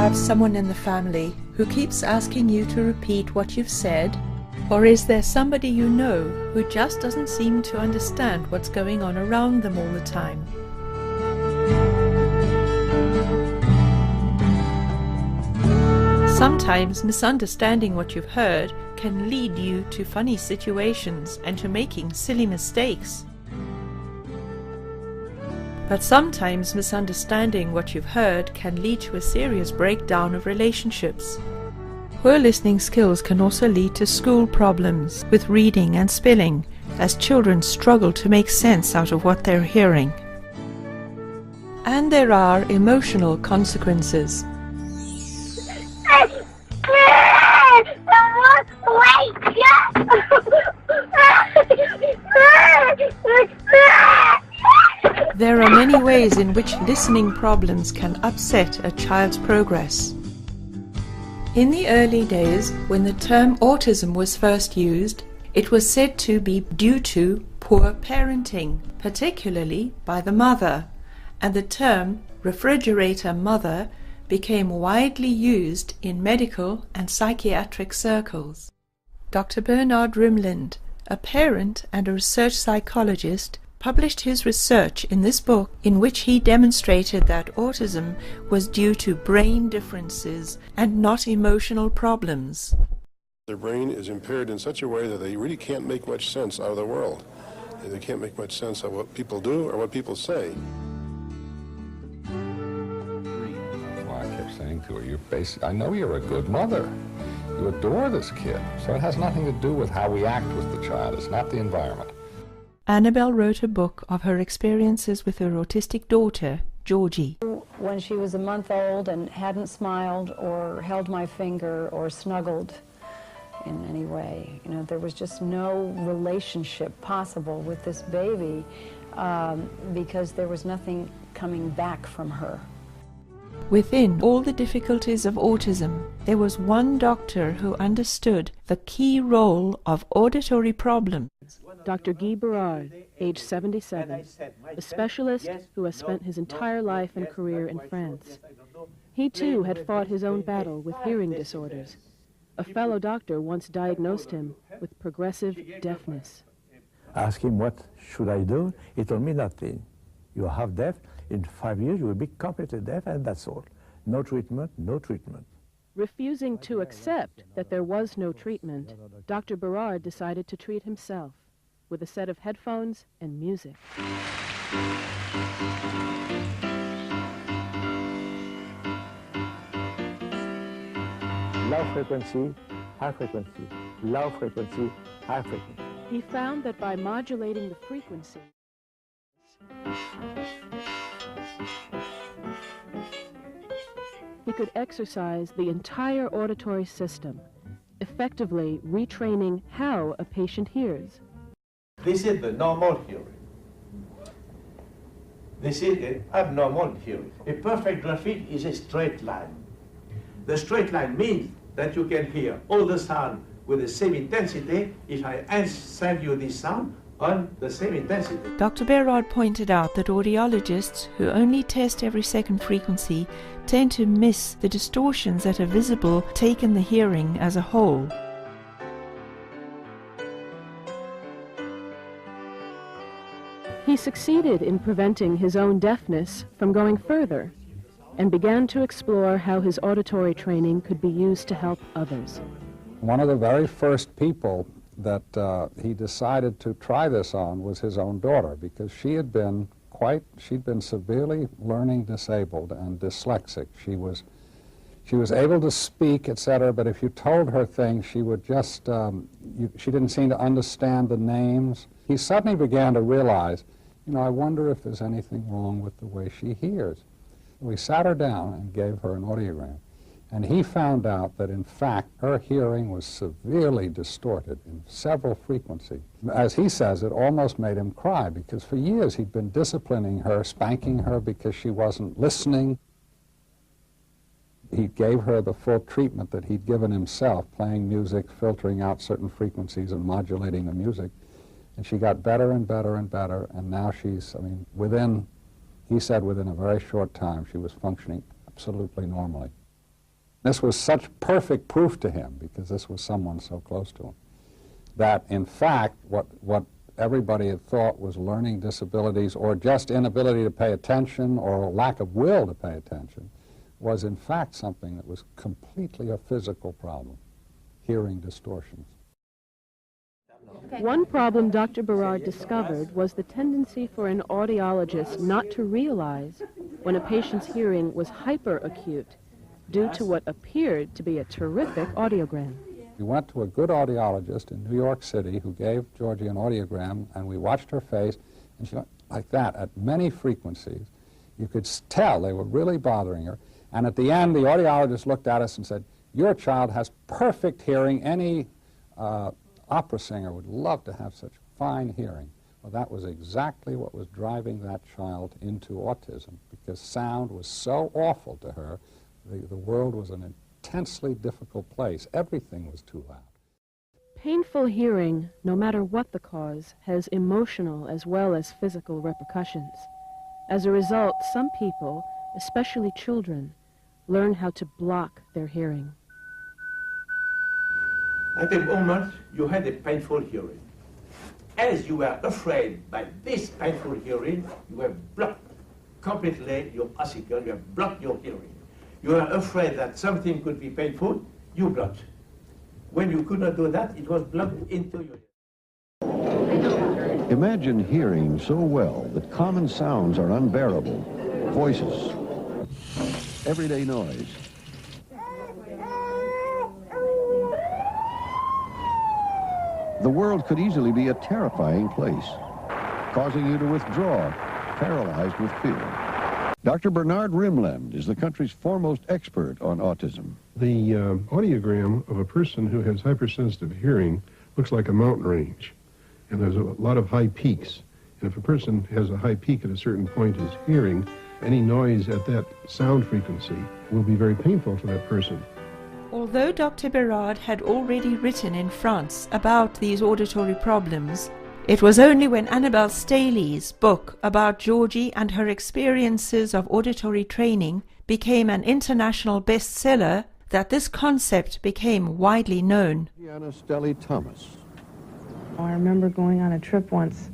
have someone in the family who keeps asking you to repeat what you've said? Or is there somebody you know who just doesn't seem to understand what's going on around them all the time? Sometimes misunderstanding what you've heard can lead you to funny situations and to making silly mistakes. But sometimes misunderstanding what you've heard can lead to a serious breakdown of relationships. Poor listening skills can also lead to school problems with reading and spelling, as children struggle to make sense out of what they're hearing. And there are emotional consequences. There are many ways in which listening problems can upset a child's progress. In the early days, when the term autism was first used, it was said to be due to poor parenting, particularly by the mother, and the term refrigerator mother became widely used in medical and psychiatric circles. Dr. Bernard Rimland, a parent and a research psychologist, published his research in this book, in which he demonstrated that autism was due to brain differences and not emotional problems. Their brain is impaired in such a way that they really can't make much sense out of the world. They can't make much sense of what people do or what people say. Well, I kept saying to her, I know you're a good mother. You adore this kid. So it has nothing to do with how we act with the child. It's not the environment. Annabel wrote a book of her experiences with her autistic daughter, Georgie. When she was a month old and hadn't smiled or held my finger or snuggled in any way, there was just no relationship possible with this baby because there was nothing coming back from her. Within all the difficulties of autism, there was one doctor who understood the key role of auditory problems. Dr. Guy Berard, age 77, a specialist who has spent his entire life and career in France. He too had fought his own battle with hearing disorders. A fellow doctor once diagnosed him with progressive deafness. I asked him, what should I do? He told me that you are half deaf. In 5 years, you will be completely deaf, and that's all. No treatment, no treatment. Refusing to accept that there was no treatment, Dr. Berard decided to treat himself with a set of headphones and music. Low frequency, high frequency, low frequency, high frequency. He found that by modulating the frequency, he could exercise the entire auditory system, effectively retraining how a patient hears. This is the normal hearing. This is an abnormal hearing. A perfect grapheme is a straight line. The straight line means that you can hear all the sound with the same intensity if I send you this sound on the same intensity. Dr. Berard pointed out that audiologists who only test every second frequency tend to miss the distortions that are visible taken the hearing as a whole. He succeeded in preventing his own deafness from going further and began to explore how his auditory training could be used to help others. One of the very first people that he decided to try this on was his own daughter, because she'd been severely learning disabled and dyslexic. She was able to speak, etc., but if you told her things, she would just, she didn't seem to understand the names. He suddenly began to realize, I wonder if there's anything wrong with the way she hears. We sat her down and gave her an audiogram, and he found out that, in fact, her hearing was severely distorted in several frequencies. As he says, it almost made him cry, because for years he'd been disciplining her, spanking her because she wasn't listening. He gave her the full treatment that he'd given himself, playing music, filtering out certain frequencies and modulating the music. And she got better and better and better, and now she's, he said within a very short time, she was functioning absolutely normally. This was such perfect proof to him, because this was someone so close to him, that in fact what everybody had thought was learning disabilities or just inability to pay attention or lack of will to pay attention was in fact something that was completely a physical problem, hearing distortions. One problem Dr. Berard discovered was the tendency for an audiologist not to realize when a patient's hearing was hyperacute due to what appeared to be a terrific audiogram. We went to a good audiologist in New York City who gave Georgie an audiogram, and we watched her face, and she went like that at many frequencies. You could tell they were really bothering her. And at the end, the audiologist looked at us and said, "Your child has perfect hearing. Any opera singer would love to have such fine hearing." Well, that was exactly what was driving that child into autism, because sound was so awful to her. The world was an intensely difficult place. Everything was too loud. Painful hearing, no matter what the cause, has emotional as well as physical repercussions. As a result, some people, especially children, learn how to block their hearing. At the moment, you had a painful hearing. As you were afraid by this painful hearing, you have blocked completely your ossicle, you have blocked your hearing. You are afraid that something could be painful, you blocked. When you could not do that, it was blocked into your head. Imagine hearing so well that common sounds are unbearable. Voices, everyday noise. The world could easily be a terrifying place, causing you to withdraw, paralyzed with fear. Dr. Bernard Rimland is the country's foremost expert on autism. The audiogram of a person who has hypersensitive hearing looks like a mountain range, and there's a lot of high peaks. And if a person has a high peak at a certain point in his hearing, any noise at that sound frequency will be very painful to that person. Although Dr. Berard had already written in France about these auditory problems, it was only when Annabel Stehli's book about Georgie and her experiences of auditory training became an international bestseller that this concept became widely known. Stehli Thomas. I remember going on a trip once.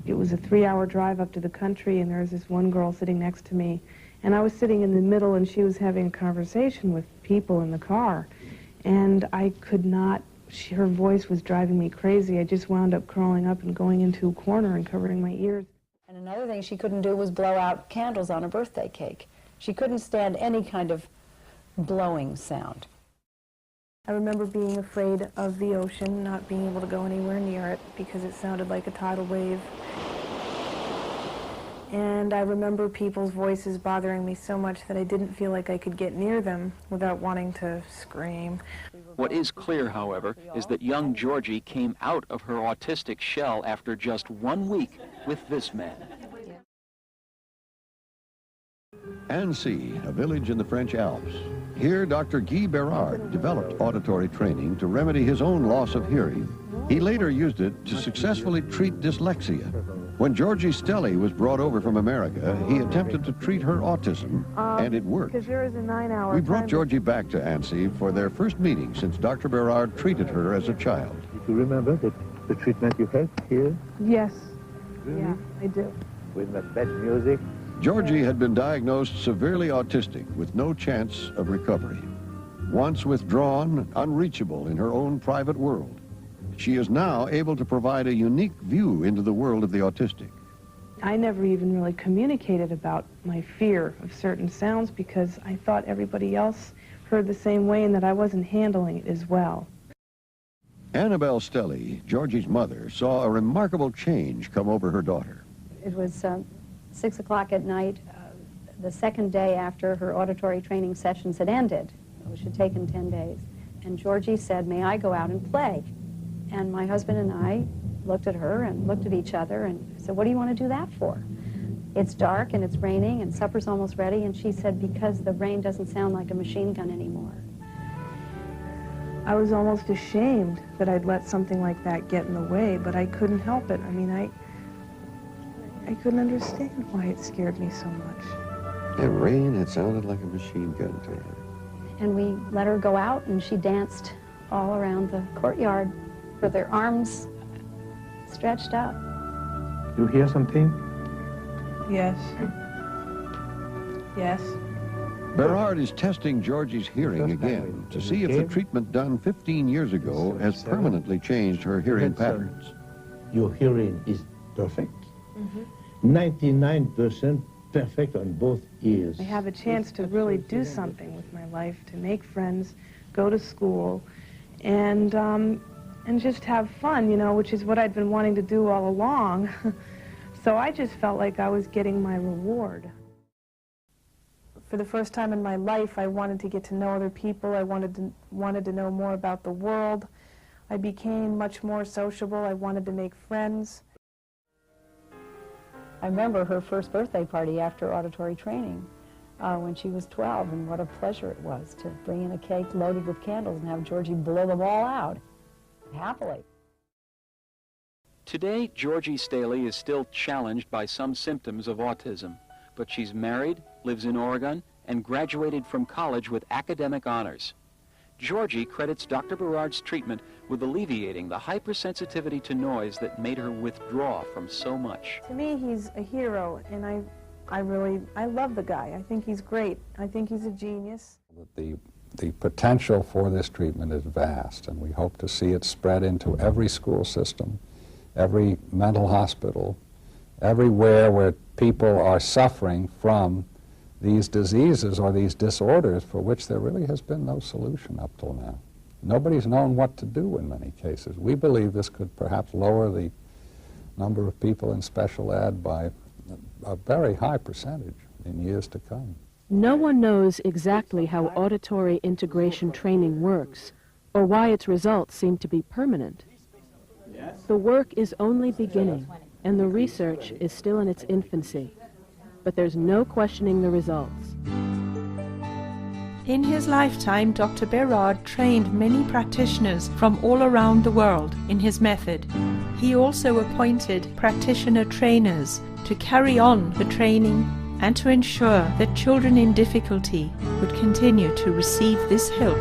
It was a 3-hour drive up to the country, and there was this one girl sitting next to me, and I was sitting in the middle, and she was having a conversation with people in the car, and I could not. Her voice was driving me crazy. I just wound up crawling up and going into a corner and covering my ears. And another thing she couldn't do was blow out candles on a birthday cake. She couldn't stand any kind of blowing sound. I remember being afraid of the ocean, not being able to go anywhere near it because it sounded like a tidal wave. And I remember people's voices bothering me so much that I didn't feel like I could get near them without wanting to scream. What is clear, however, is that young Georgie came out of her autistic shell after just 1 week with this man. Annecy, a village in the French Alps. Here, Dr. Guy Berard developed auditory training to remedy his own loss of hearing. He later used it to successfully treat dyslexia. When Georgia Stehli was brought over from America, he attempted to treat her autism, and it worked. There is a 9-hour We brought Georgie back to Annecy for their first meeting since Dr. Berard treated her as a child. Do you remember the treatment you had here? Yes. Really? Yeah, I do. With that bad music? Georgie had been diagnosed severely autistic with no chance of recovery. Once withdrawn, unreachable in her own private world, she is now able to provide a unique view into the world of the autistic. I never even really communicated about my fear of certain sounds because I thought everybody else heard the same way and that I wasn't handling it as well. Annabel Stehli, Georgie's mother, saw a remarkable change come over her daughter. It was 6 o'clock at night, the second day after her auditory training sessions had ended, which had taken 10 days. And Georgie said, "May I go out and play?" And my husband and I looked at her and looked at each other and said, "What do you want to do that for? It's dark and it's raining and supper's almost ready." And she said, "Because the rain doesn't sound like a machine gun anymore." I was almost ashamed that I'd let something like that get in the way, but I couldn't help it. I mean, I couldn't understand why it scared me so much. And rain had sounded like a machine gun to her. And we let her go out, and she danced all around the courtyard with her arms stretched out. You hear something? Yes. Yes. Berard is testing Georgie's hearing again to see if the treatment done 15 years ago has permanently changed her hearing patterns. Your hearing is perfect. 99% perfect on both ears. I have a chance to really do something with my life, to make friends, go to school, and just have fun, you know, which is what I'd been wanting to do all along. So I just felt like I was getting my reward. For the first time in my life, I wanted to get to know other people. I wanted to know more about the world. I became much more sociable. I wanted to make friends. I remember her first birthday party after auditory training when she was 12, and what a pleasure it was to bring in a cake loaded with candles and have Georgie blow them all out, happily. Today, Georgia Stehli is still challenged by some symptoms of autism, but she's married, lives in Oregon, and graduated from college with academic honors. Georgie credits Dr. Berard's treatment with alleviating the hypersensitivity to noise that made her withdraw from so much. To me, he's a hero, and I love the guy. I think he's great. I think he's a genius. The potential for this treatment is vast, and we hope to see it spread into every school system, every mental hospital, everywhere where people are suffering from these diseases or these disorders for which there really has been no solution up till now. Nobody's known what to do in many cases. We believe this could perhaps lower the number of people in special ed by a very high percentage in years to come. No one knows exactly how auditory integration training works or why its results seem to be permanent. The work is only beginning, and the research is still in its infancy, but there's no questioning the results. In his lifetime, Dr. Berard trained many practitioners from all around the world in his method. He also appointed practitioner trainers to carry on the training and to ensure that children in difficulty would continue to receive this help.